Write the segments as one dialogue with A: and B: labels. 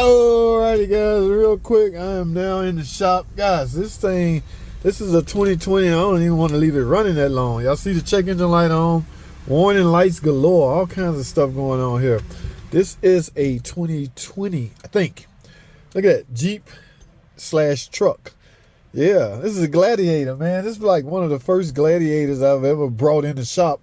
A: Alrighty guys, real quick, I am now in the shop. Guys, this is a 2020. I don't even want to leave it running that long. Y'all see the check engine light on, warning lights galore, all kinds of stuff going on here. This is a 2020, I think. Look at that, Jeep / truck. Yeah, this is a Gladiator, man. This is like one of the first Gladiators I've ever brought in the shop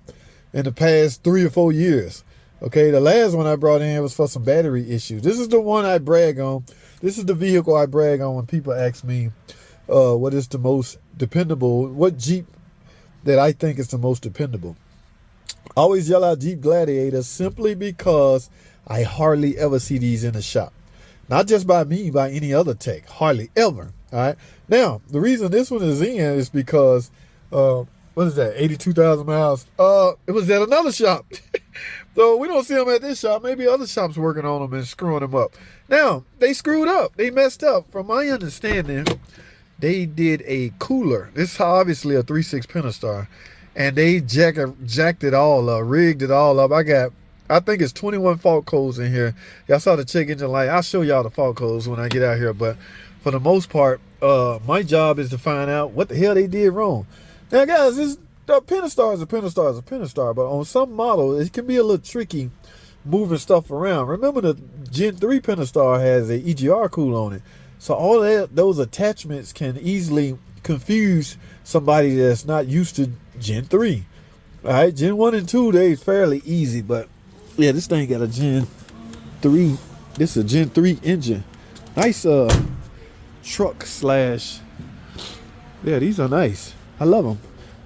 A: in the past 3 or 4 years. Okay, the last one I brought in was for some battery issues. This is the one I brag on. This is the vehicle I brag on when people ask me what is the most dependable, what Jeep that I think is the most dependable. I always yell out Jeep Gladiator simply because I hardly ever see these in the shop. Not just by me, by any other tech. Hardly ever. All right. Now, the reason this one is in is because, what is that, 82,000 miles? It was at another shop. So we don't see them at this shop. Maybe other shops working on them and screwing them up. Now, they screwed up. They messed up. From my understanding, they did a cooler. This is obviously a 3.6 Pentastar. And they jacked it all up, rigged it all up. I think it's 21 fault codes in here. Y'all saw the check engine light. I'll show y'all the fault codes when I get out here. But for the most part, my job is to find out what the hell they did wrong. Now, guys, the Pentastar is a Pentastar, but on some models, it can be a little tricky moving stuff around. Remember, the Gen 3 Pentastar has a EGR cooler on it. So all those attachments can easily confuse somebody that's not used to Gen 3. All right, Gen 1 and 2, they're fairly easy, but yeah, this thing got a Gen 3. This is a Gen 3 engine. Nice truck / yeah, these are nice. I love them.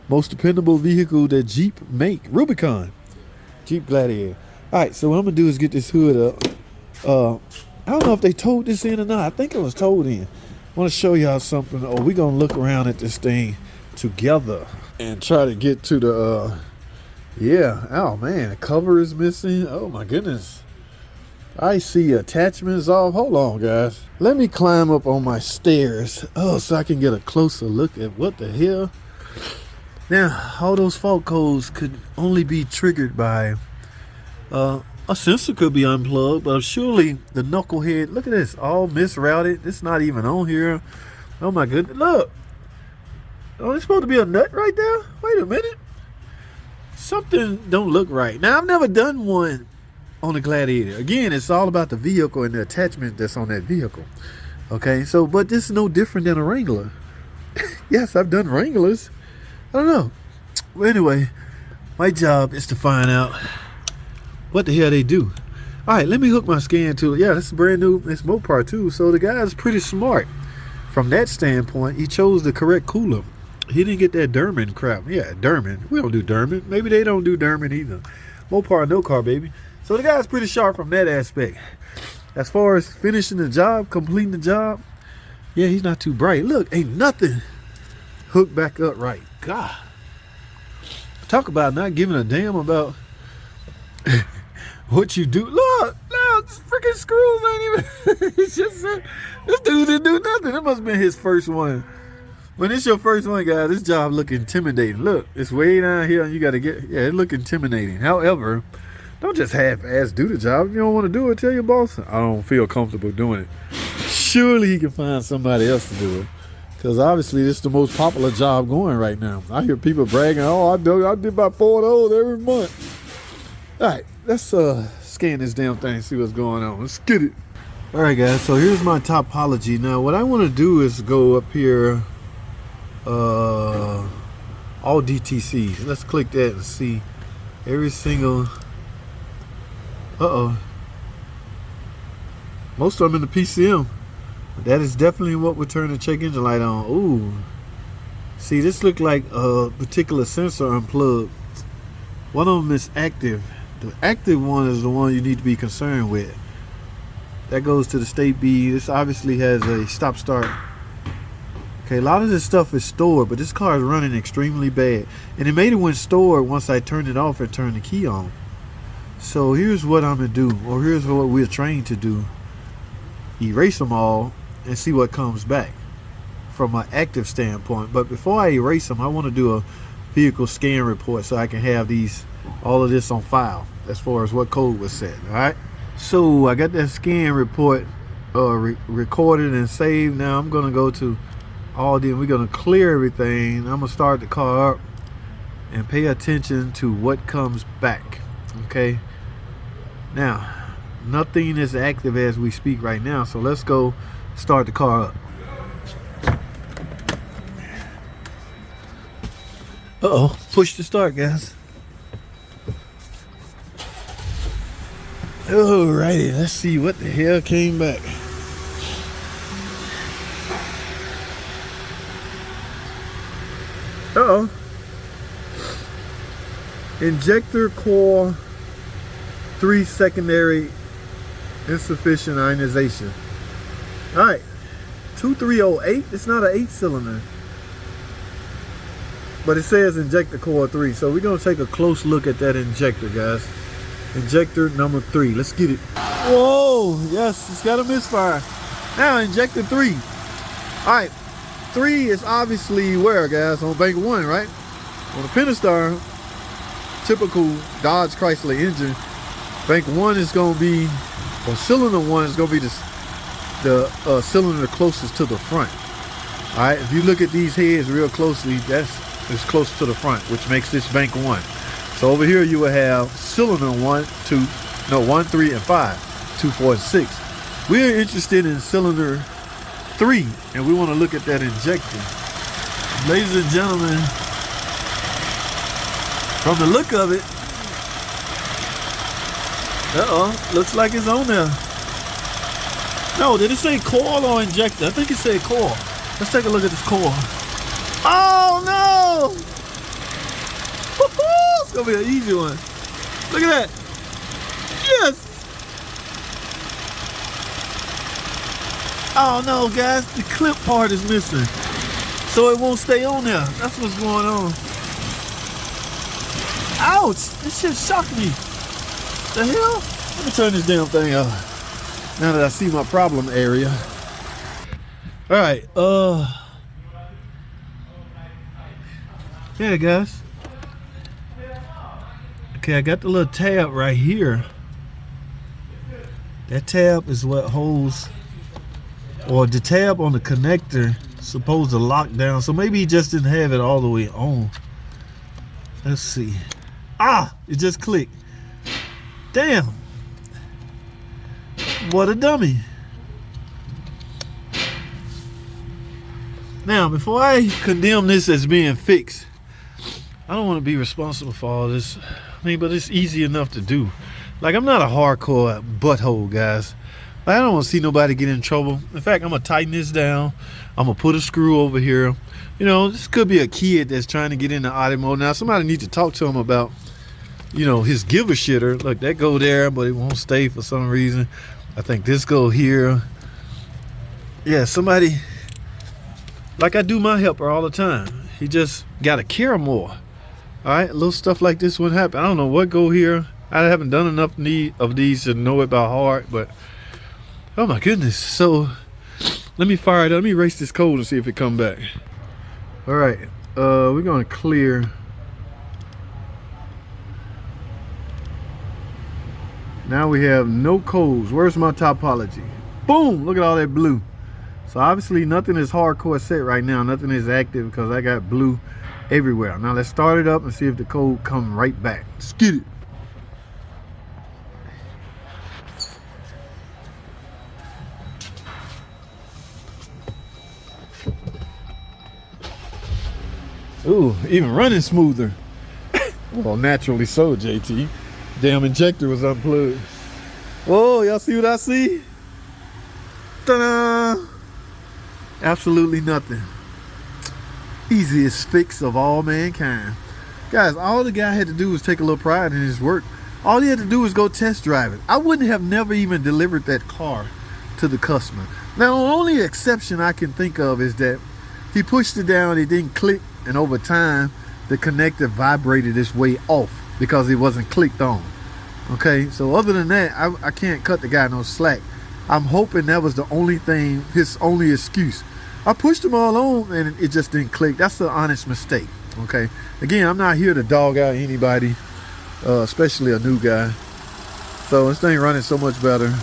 A: Most dependable vehicle that Jeep make. Rubicon. Jeep Gladiator. Alright, so what I'm going to do is get this hood up. I don't know if they towed this in or not. I think it was towed in. I want to show y'all something. Oh, we're going to look around at this thing together and try to get to the, yeah. Oh, man. The cover is missing. Oh, my goodness. I see attachments off. Hold on, guys. Let me climb up on my stairs. Oh, so I can get a closer look at what the hell. Now, all those fault codes could only be triggered by a sensor could be unplugged, but surely the knucklehead, look at this, all misrouted. It's not even on here. Oh my goodness, look. Oh, there's supposed to be a nut right there? Wait a minute. Something don't look right. Now, I've never done one on a Gladiator. Again, it's all about the vehicle and the attachment that's on that vehicle. Okay, so, but this is no different than a Wrangler. Yes, I've done Wranglers. I don't know. Well, anyway, my job is to find out what the hell they do. All right, let me hook my scan tool. Yeah, this is brand new. It's Mopar too. So the guy's pretty smart from that standpoint. He chose the correct cooler. He didn't get that Derman crap. Yeah, Derman. We don't do Derman. Maybe they don't do Derman either. Mopar, no car, baby. So the guy's pretty sharp from that aspect. As far as finishing the job, completing the job, yeah, he's not too bright. Look, ain't nothing hooked back up right. God, talk about not giving a damn about what you do. Look, freaking screws ain't even. It's just this dude didn't do nothing. It must have been his first one. When it's your first one, guys, this job look intimidating. Look, it's way down here, and you got to get. Yeah, it look intimidating. However, don't just half-ass do the job. If you don't want to do it, tell your boss, I don't feel comfortable doing it. Surely he can find somebody else to do it. Because obviously this is the most popular job going right now. I hear people bragging, oh, I did about 4 of those every month. All right, let's scan this damn thing and see what's going on. Let's get it. All right, guys, so here's my topology. Now, what I want to do is go up here, all DTCs. Let's click that and see every single, most of them in the PCM. That is definitely what would turn the check engine light on. Ooh. See, this looked like a particular sensor unplugged. One of them is active. The active one is the one you need to be concerned with. That goes to the state B. This obviously has a stop-start. Okay, a lot of this stuff is stored, but this car is running extremely bad. And it made it when stored once I turned it off and turned the key on. So here's what I'm going to do, or here's what we're trained to do. Erase them all and see what comes back from an active standpoint. But before I erase them, I want to do a vehicle scan report so I can have all of this on file as far as what code was set. All right, so I got that scan report recorded and saved. Now I'm gonna go to Aldi and we're gonna clear everything. I'm gonna start the car up and pay attention to what comes back. Okay, now nothing is active as we speak right now, so let's go start the car up. Uh-oh, push to start, guys. Alrighty, let's see what the hell came back. Uh-oh. Injector core 3 secondary insufficient ionization. Alright, 2308. It's not an 8-cylinder. But it says injector core 3. So we're going to take a close look at that injector, guys. Injector number 3. Let's get it. Whoa, yes, it's got a misfire. Now injector 3. Alright, 3 is obviously where, guys? On bank 1, right? On the Pentastar, typical Dodge Chrysler engine, bank 1 is going to be, or cylinder 1 is going to be the cylinder closest to the front. Alright, if you look at these heads real closely, that's close to the front, which makes this bank 1. So over here you will have cylinder 1, 2, no, 1, 3, and 5, 2, 4, and 6. We're interested in cylinder 3, and we want to look at that injector. Ladies and gentlemen, from the look of it, looks like it's on there. No, did it say coil or injector? I think it said coil. Let's take a look at this coil. Oh no! It's gonna be an easy one. Look at that. Yes! Oh no, guys, the clip part is missing. So it won't stay on there. That's what's going on. Ouch! This shit shocked me. The hell? Let me turn this damn thing off. Now that I see my problem area. Alright, yeah, guys. Okay, I got the little tab right here. That tab is what holds, or the tab on the connector supposed to lock down. So maybe he just didn't have it all the way on. Let's see. Ah, it just clicked. Damn. What a dummy. Now, before I condemn this as being fixed, I don't want to be responsible for all this. I mean, but it's easy enough to do. Like, I'm not a hardcore butthole, guys. Like, I don't want to see nobody get in trouble. In fact, I'm going to tighten this down. I'm going to put a screw over here. You know, this could be a kid that's trying to get into auto mode. Now, somebody needs to talk to him about, you know, his give a shitter. Look, that go there, but it won't stay for some reason. I think this go here. Yeah, somebody, like I do my helper all the time. He just got to care more. All right, little stuff like this wouldn't happen. I don't know what go here. I haven't done enough of these to know it by heart, but oh my goodness. So let me fire it up. Let me erase this code and see if it come back. All right, we're gonna clear. Now we have no codes. Where's my topology? Boom, look at all that blue. So obviously nothing is hardcore set right now. Nothing is active because I got blue everywhere. Now let's start it up and see if the code come right back. Let's get it. Ooh, even running smoother. Well, naturally so, JT. Damn injector was unplugged. Whoa, y'all see what I see? Ta-da! Absolutely nothing. Easiest fix of all mankind. Guys, all the guy had to do was take a little pride in his work. All he had to do was go test drive it. I wouldn't have never even delivered that car to the customer. Now, the only exception I can think of is that he pushed it down, it didn't click, and over time, the connector vibrated its way off because it wasn't clicked on. Okay, so other than that, I can't cut the guy no slack. I'm hoping that was the only thing, his only excuse. I pushed them all on and it just didn't click. That's an honest mistake. Okay, again, I'm not here to dog out anybody, especially a new guy. So this thing running so much better.